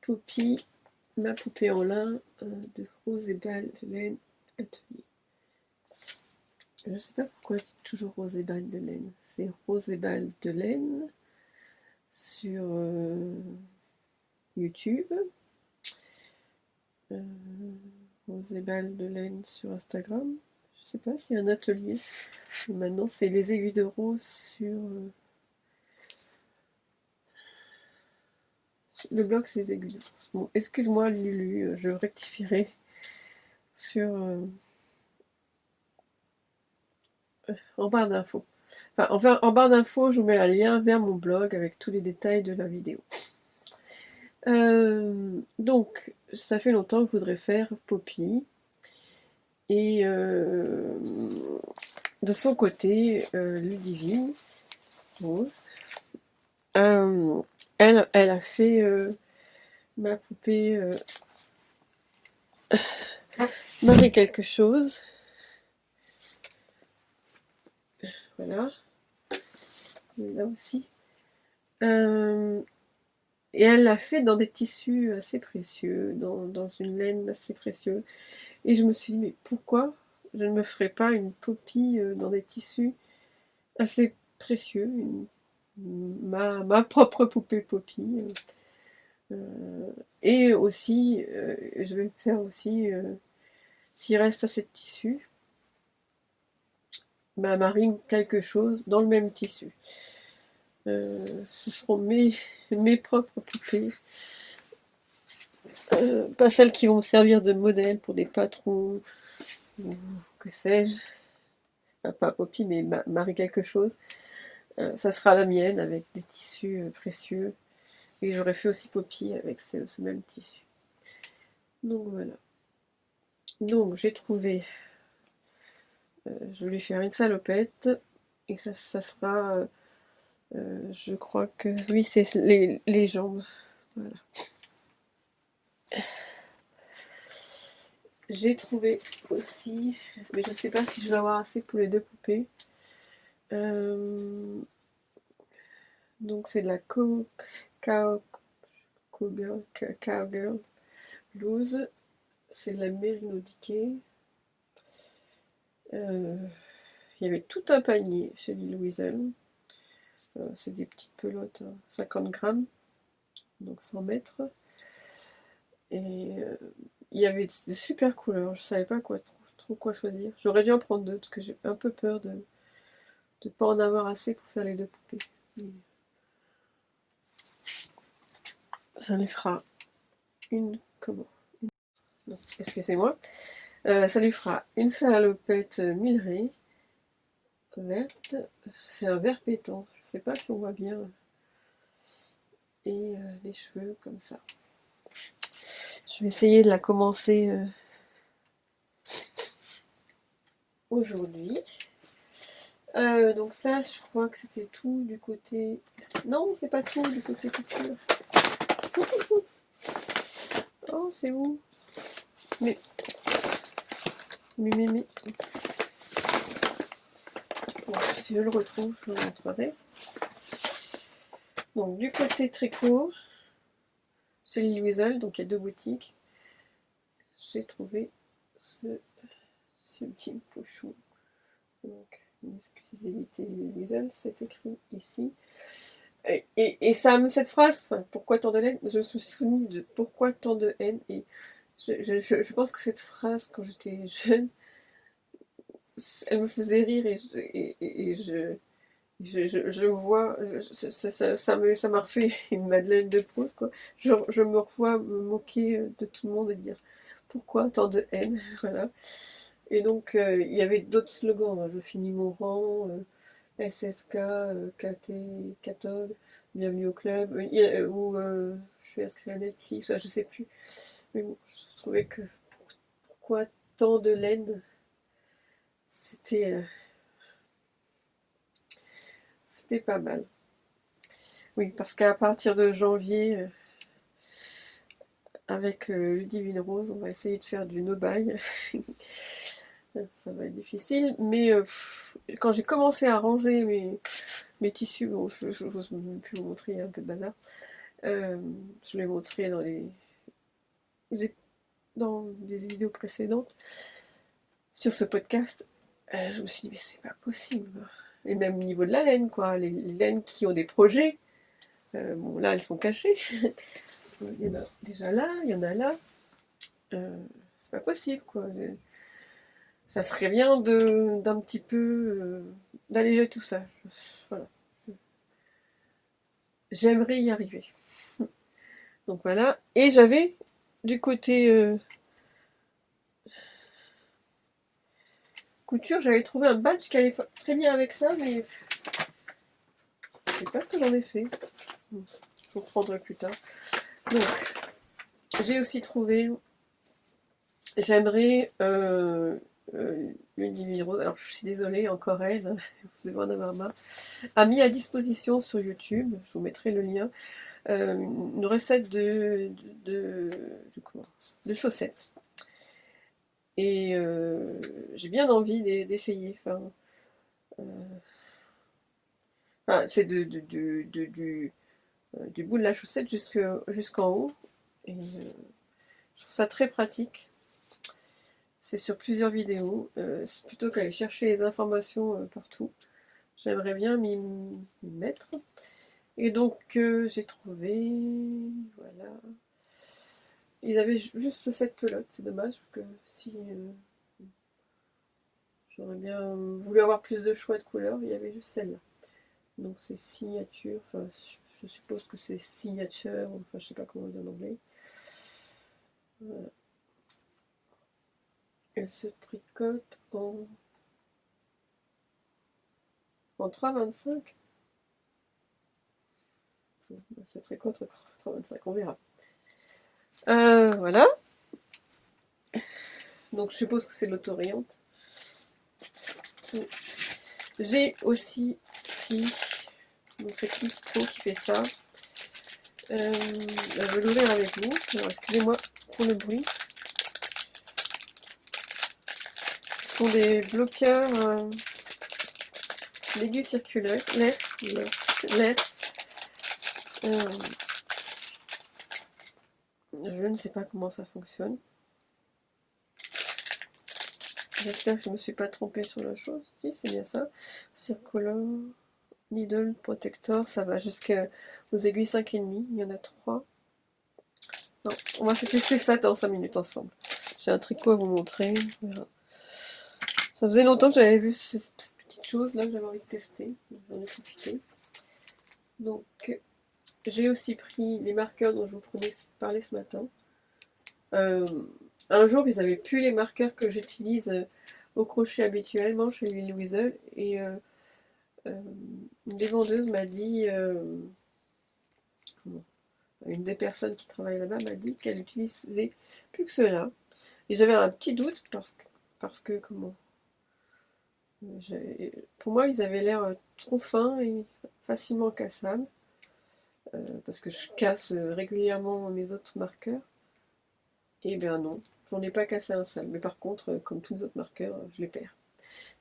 Poppy, ma poupée en lin de Rose et Balle de laine atelier. Je sais pas pourquoi je dis toujours Rose et Balle de laine. C'est Rose et Balle de laine sur YouTube. Rose et Balle de laine sur Instagram. Je sais pas s'il y a un atelier. Et maintenant c'est les aiguilles de rose sur le blog, c'est les aiguilles de rose. Bon, excuse-moi Lulu, je rectifierai sur en barre d'infos. Enfin, en barre d'infos, je vous mets un lien vers mon blog avec tous les détails de la vidéo. Donc, ça fait longtemps que je voudrais faire Poppy. Et de son côté, Ludivine, Rose, elle a fait ma poupée Marie quelque chose. Voilà. Là aussi. Et elle l'a fait dans des tissus assez précieux, dans une laine assez précieuse. Et je me suis dit, mais pourquoi je ne me ferais pas une Poppy dans des tissus assez précieux, ma propre poupée Poppy. Et aussi, je vais faire aussi, s'il reste assez de tissu, ma marine quelque chose dans le même tissu. Ce seront mes propres poupées. Pas celles qui vont me servir de modèle pour des patrons ou que sais-je. Pas Poppy, mais Marie quelque chose. Ça sera la mienne avec des tissus précieux. Et j'aurais fait aussi Poppy avec ce même tissu. Donc voilà. Donc j'ai trouvé. Je voulais faire une salopette. Et ça sera. Je crois que. Oui, c'est les jambes. Voilà. J'ai trouvé aussi. Mais je sais pas si je vais avoir assez pour les 2 poupées. Donc c'est de la Cowgirl loose. C'est de la Merino Dickey. Il y avait tout un panier chez Lily Weasel. C'est des petites pelotes, 50 grammes, donc 100 mètres. Et il y avait de super couleurs. Je savais pas trop quoi choisir. J'aurais dû en prendre 2 parce que j'ai un peu peur de ne pas en avoir assez pour faire les 2 poupées. Mais ça lui fera une. Comment? Non, excusez-moi. Ça lui fera une salopette Milleray verte. C'est un vert pétant. Je sais pas si on voit bien. Et les cheveux comme ça. Je vais essayer de la commencer aujourd'hui. Donc ça, je crois que c'était tout du côté... Non, c'est pas tout du côté couture. Oh, c'est où? Mais... Bon, si je le retrouve, je vous le montrerai. Donc du côté tricot, c'est Lily Weasel, donc il y a deux boutiques. J'ai trouvé ce sublime pochon. Donc, une exclusivité Lily Weasel, c'est écrit ici. Et ça, cette phrase, enfin, pourquoi tant de haine, je me souviens de pourquoi tant de haine. Et je pense que cette phrase, quand j'étais jeune, elle me faisait rire et je vois, ça m'a refait une Madeleine de Proust, quoi. Je me revois me moquer de tout le monde et dire pourquoi tant de haine, voilà. Et donc, il y avait d'autres slogans, hein. Je finis mon rang, SSK, KT, Cathode, bienvenue au club, ou je suis inscrit à Netflix, je sais plus. Mais bon, je trouvais que pourquoi tant de laine, c'était c'était pas mal. Oui, parce qu'à partir de janvier, avec Ludivine Rose, on va essayer de faire du no-buy. Ça va être difficile, mais quand j'ai commencé à ranger mes tissus, bon, je n'ose même plus vous montrer, il y a un peu de bazar. Je l'ai montré dans des vidéos précédentes sur ce podcast. Je me suis dit, mais c'est pas possible. Et même au niveau de la laine, quoi. Les laines qui ont des projets, bon, là, elles sont cachées. Il y en a déjà là, il y en a là. C'est pas possible, quoi. Ça serait bien d'un petit peu d'alléger tout ça. Voilà. J'aimerais y arriver. Donc voilà. Et j'avais du côté couture, j'avais trouvé un badge qui allait très bien avec ça, mais je sais pas ce que j'en ai fait. Je vous reprendrai plus tard. Donc, j'ai aussi trouvé. J'aimerais une divine rose. Alors, je suis désolée, encore elle, vous devez en avoir marre. A mis à disposition sur YouTube, je vous mettrai le lien, une recette de chaussettes. Et j'ai bien envie d'essayer. C'est du bout de la chaussette jusqu'en haut. Et je trouve ça très pratique. C'est sur plusieurs vidéos. Plutôt qu'aller chercher les informations partout, j'aimerais bien m'y mettre. Et donc j'ai trouvé. Voilà. Ils avaient juste cette pelote, c'est dommage parce que si j'aurais bien voulu avoir plus de choix de couleurs, il y avait juste celle-là. Donc c'est signature, enfin je suppose que c'est signature, enfin je sais pas comment on dit en anglais. Voilà. Elle se tricote en 3,25. Elle se tricote en 3,25, on verra. Voilà. Donc je suppose que c'est l'autoriente. J'ai aussi pris cette petite pro qui fait ça. Je vais l'ouvrir avec vous. Alors, excusez-moi pour le bruit. Ce sont des bloqueurs d'aiguilles circulaires. Je ne sais pas comment ça fonctionne. J'espère que je ne me suis pas trompée sur la chose. Si, c'est bien ça. Circolore, Needle Protector, ça va jusqu'aux aiguilles 5,5. Il y en a 3. Non, on va tester ça dans 5 minutes ensemble. J'ai un tricot à vous montrer. Voilà. Ça faisait longtemps que j'avais vu cette petite chose là que j'avais envie de tester. J'en ai profité. Donc, j'ai aussi pris les marqueurs dont je vous parlais ce matin. Un jour, ils n'avaient plus les marqueurs que j'utilise au crochet habituellement chez Lily Weasel. Et une des vendeuses m'a dit, une des personnes qui travaille là-bas m'a dit qu'elle utilisait plus que cela. Et j'avais un petit doute parce que comment pour moi, ils avaient l'air trop fins et facilement cassables. Parce que je casse régulièrement mes autres marqueurs. Et bien non, j'en ai pas cassé un seul. Mais par contre, comme tous les autres marqueurs, je les perds.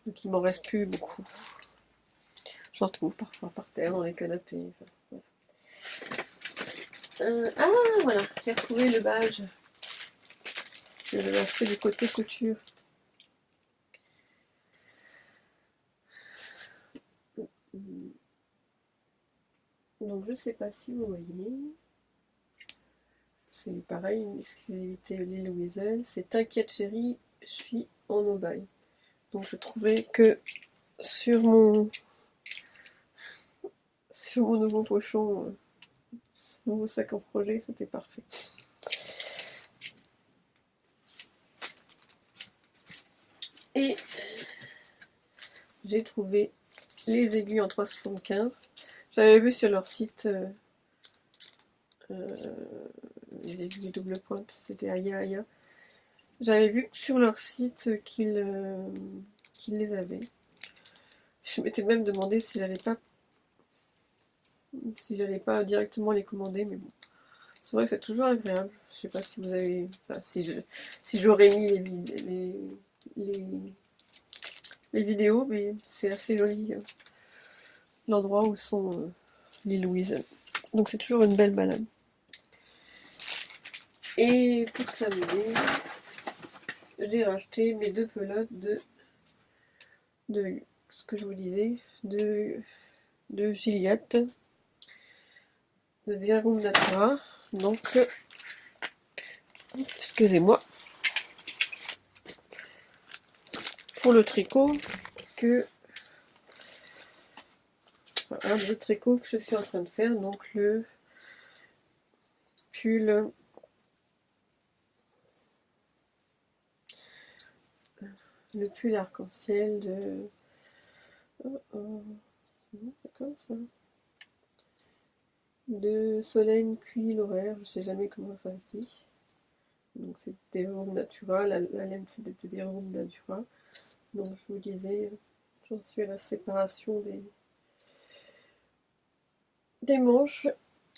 Donc il m'en reste plus beaucoup. J'en trouve parfois par terre dans les canapés. Enfin, voilà. Voilà, j'ai retrouvé le badge. Je l'ai acheté du côté couture. Donc je sais pas si vous voyez. C'est pareil, une exclusivité Lily Weasel. C'est T'inquiète chérie, je suis en aubaine. Donc je trouvais que sur mon nouveau pochon, nouveau sac en projet, c'était parfait. Et j'ai trouvé les aiguilles en 3,75. J'avais vu sur leur site les aiguilles double pointe, c'était Aya Aya. J'avais vu sur leur site qu'ils les avaient. Je m'étais même demandé si j'allais pas directement les commander, mais bon. C'est vrai que c'est toujours agréable. Je sais pas si vous avez. Enfin, si j'aurais mis les vidéos, mais c'est assez joli l'endroit où sont les Louise. Donc c'est toujours une belle balade. Et pour terminer, j'ai racheté mes 2 pelotes de ce que je vous disais, de Gilliatt, de Diarum Natura. Donc, excusez-moi, pour le tricot que un des tricots que je suis en train de faire, donc le pull arc-en-ciel de c'est comme ça, de Solène Cuit l'horaire, je sais jamais comment ça se dit. Donc c'est des rondes natura, la laine c'est des rondes natura. Donc je vous disais, j'en suis à la séparation des manches.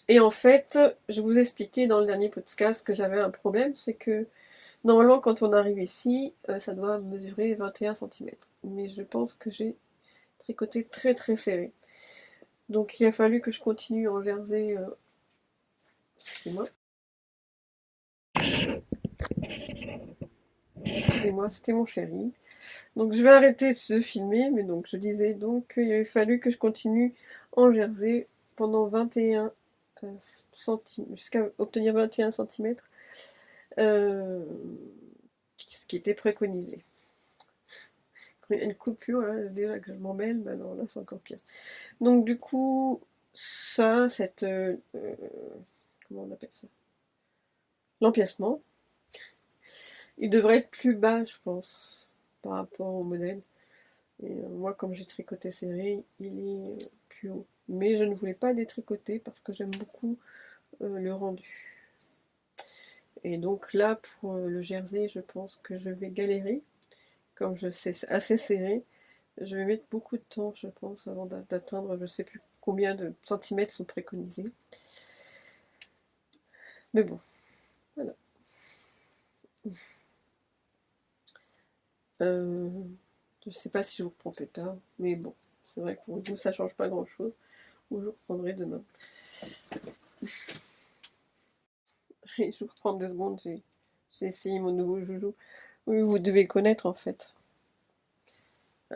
Et en fait, je vous expliquais dans le dernier podcast que j'avais un problème, c'est que normalement quand on arrive ici, ça doit mesurer 21 cm. Mais je pense que j'ai tricoté très très serré. Donc il a fallu que je continue en jersey. Excusez-moi. Excusez-moi, c'était mon chéri. Donc je vais arrêter de filmer, mais donc je disais donc qu'il a fallu que je continue en jersey pendant 21 cm, jusqu'à obtenir 21 cm, ce qui était préconisé. Quand il y a une coupure, là, déjà que je m'en mêle, bah non, là c'est encore pire. Donc du coup, ça, comment on appelle ça, l'empiècement, il devrait être plus bas, je pense, par rapport au modèle. Et moi, comme j'ai tricoté serré, il est plus haut. Mais je ne voulais pas détricoter parce que j'aime beaucoup le rendu. Et donc là, pour le jersey, je pense que je vais galérer. Comme je sais assez serré, je vais mettre beaucoup de temps, je pense, avant d'atteindre, je ne sais plus combien de centimètres sont préconisés. Mais bon, voilà. Je ne sais pas si je vous reprends plus tard, mais bon, c'est vrai que pour vous, ça ne change pas grand-chose. Ou je vous reprendrai demain. Et je vous reprends 2 secondes, j'ai essayé mon nouveau joujou. Oui, vous devez connaître en fait.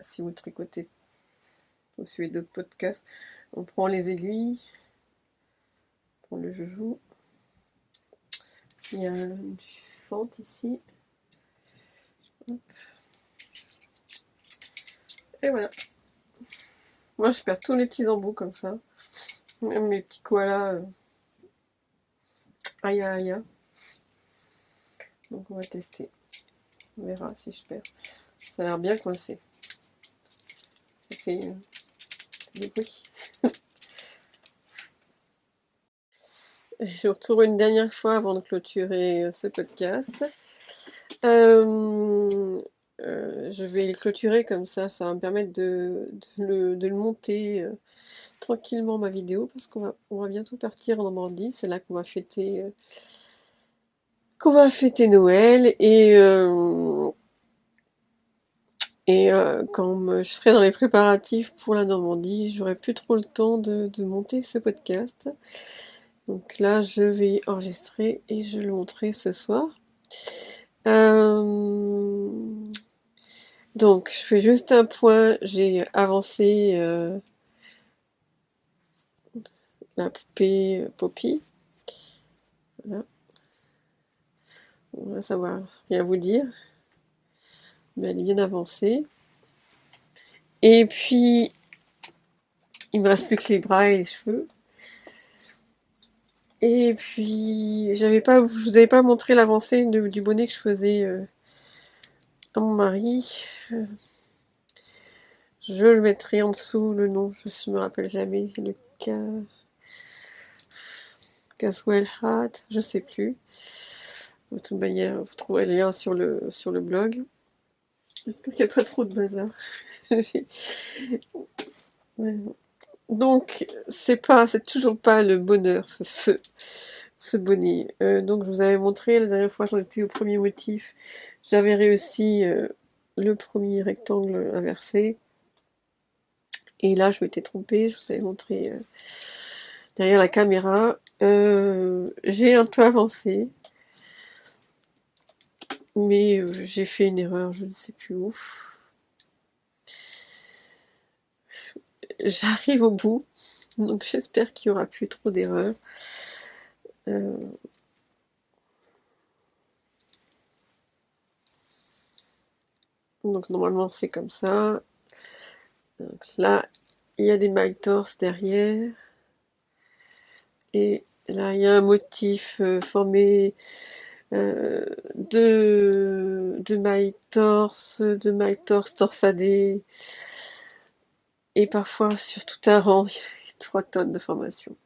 Si vous tricotez, vous suivez d'autres podcasts. On prend les aiguilles, on prend le joujou. Il y a une fente ici. Hop. Et voilà. Moi, je perds tous les petits embouts comme ça. Même mes petits koalas. Aïe aïe. Donc on va tester. On verra si je perds. Ça a l'air bien coincé. Ça fait des bruits. Je vous retrouve une dernière fois avant de clôturer ce podcast. Je vais le clôturer comme ça va me permettre de le monter tranquillement ma vidéo parce qu'on va bientôt partir en Normandie. C'est là qu'on va fêter Noël et quand je serai dans les préparatifs pour la Normandie, j'aurai plus trop le temps de monter ce podcast. Donc là, je vais enregistrer et je le montrerai ce soir. Donc, je fais juste un point. J'ai avancé la poupée Poppy. Voilà. On va savoir rien vous dire. Mais elle est bien avancée. Et puis, il me reste plus que les bras et les cheveux. Et puis, je vous avais pas montré l'avancée du bonnet que je faisais à mon mari. Je le mettrai en dessous le nom, je me rappelle jamais. Le Caswell Hat, je sais plus. De toute manière, vous trouverez le lien sur le blog. J'espère qu'il n'y a pas trop de bazar. Donc, c'est toujours pas le bonheur, ce bonnet. Donc, je vous avais montré, la dernière fois, j'en étais au premier motif. J'avais réussi le premier rectangle inversé. Et là, je m'étais trompée, je vous avais montré derrière la caméra. J'ai un peu avancé. Mais j'ai fait une erreur, je ne sais plus où. J'arrive au bout, donc j'espère qu'il n'y aura plus trop d'erreurs. Donc normalement c'est comme ça. Donc là, il y a des mailles torse derrière. Et là, il y a un motif formé de mailles torse torsadées. Et parfois, sur tout un rang, il y a 3 tonnes de formations.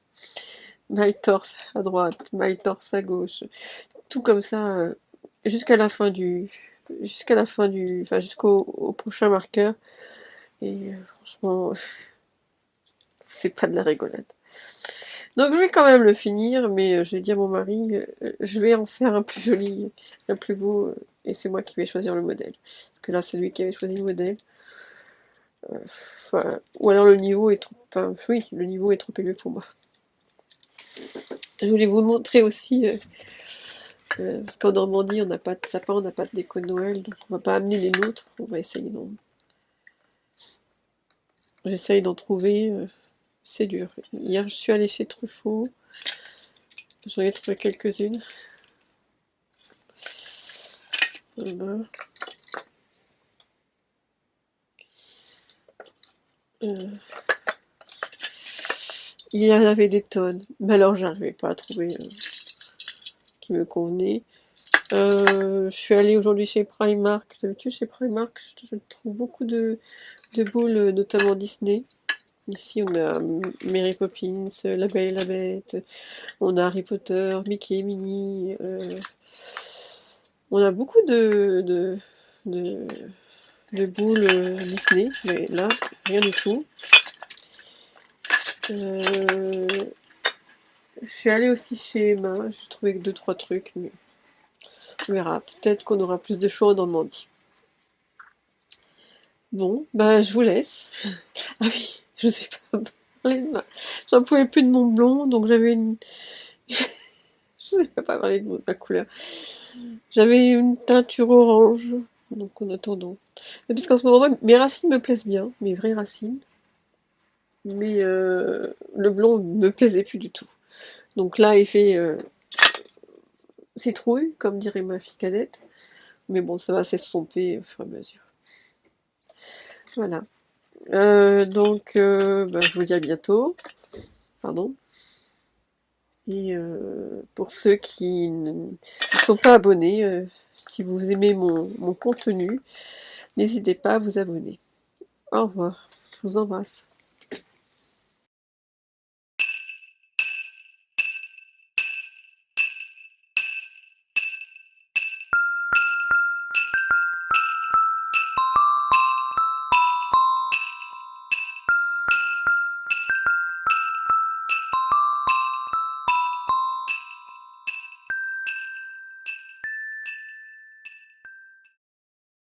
Maille torse à droite, maille torse à gauche. Tout comme ça, jusqu'à la fin enfin jusqu'au prochain marqueur. Et franchement, c'est pas de la rigolade. Donc je vais quand même le finir, mais je vais dire à mon mari, je vais en faire un plus joli, un plus beau, et c'est moi qui vais choisir le modèle. Parce que là, c'est lui qui avait choisi le modèle. Enfin, ou alors le niveau est trop... Enfin, oui, le niveau est trop élevé pour moi. Je voulais vous montrer aussi, parce qu'en Normandie, on n'a pas de sapin, on n'a pas de déco de Noël, donc on va pas amener les nôtres, on va essayer d'en... J'essaye d'en trouver, c'est dur. Hier, je suis allée chez Truffaut, j'en ai trouvé quelques-unes. Voilà. Il y en avait des tonnes, mais alors j'arrivais pas à trouver qui me convenait. Je suis allée aujourd'hui chez Primark. D'habitude chez Primark, je trouve beaucoup de boules, notamment Disney. Ici, on a Mary Poppins, La Belle et la Bête, on a Harry Potter, Mickey, Minnie. On a beaucoup de boules Disney, mais là, rien du tout. Je suis allée aussi chez Emma, j'ai trouvé que 2-3 trucs, mais on verra. Peut-être qu'on aura plus de choix en Normandie. Bon, bah je vous laisse. Ah oui, je sais pas parler de J'en pouvais plus de mon blond, donc j'avais une... Je ne sais pas parler de ma couleur. J'avais une teinture orange, donc en attendant. Mais parce qu'en ce moment, mes racines me plaisent bien, mes vraies racines. Mais le blond me plaisait plus du tout. Donc là, il fait citrouille, comme dirait ma fille cadette. Mais bon, ça va s'estomper au fur et à mesure. Voilà. Donc, bah, je vous dis à bientôt. Pardon. Et pour ceux qui ne sont pas abonnés, si vous aimez mon contenu, N'hésitez pas à vous abonner. Au revoir, je vous embrasse.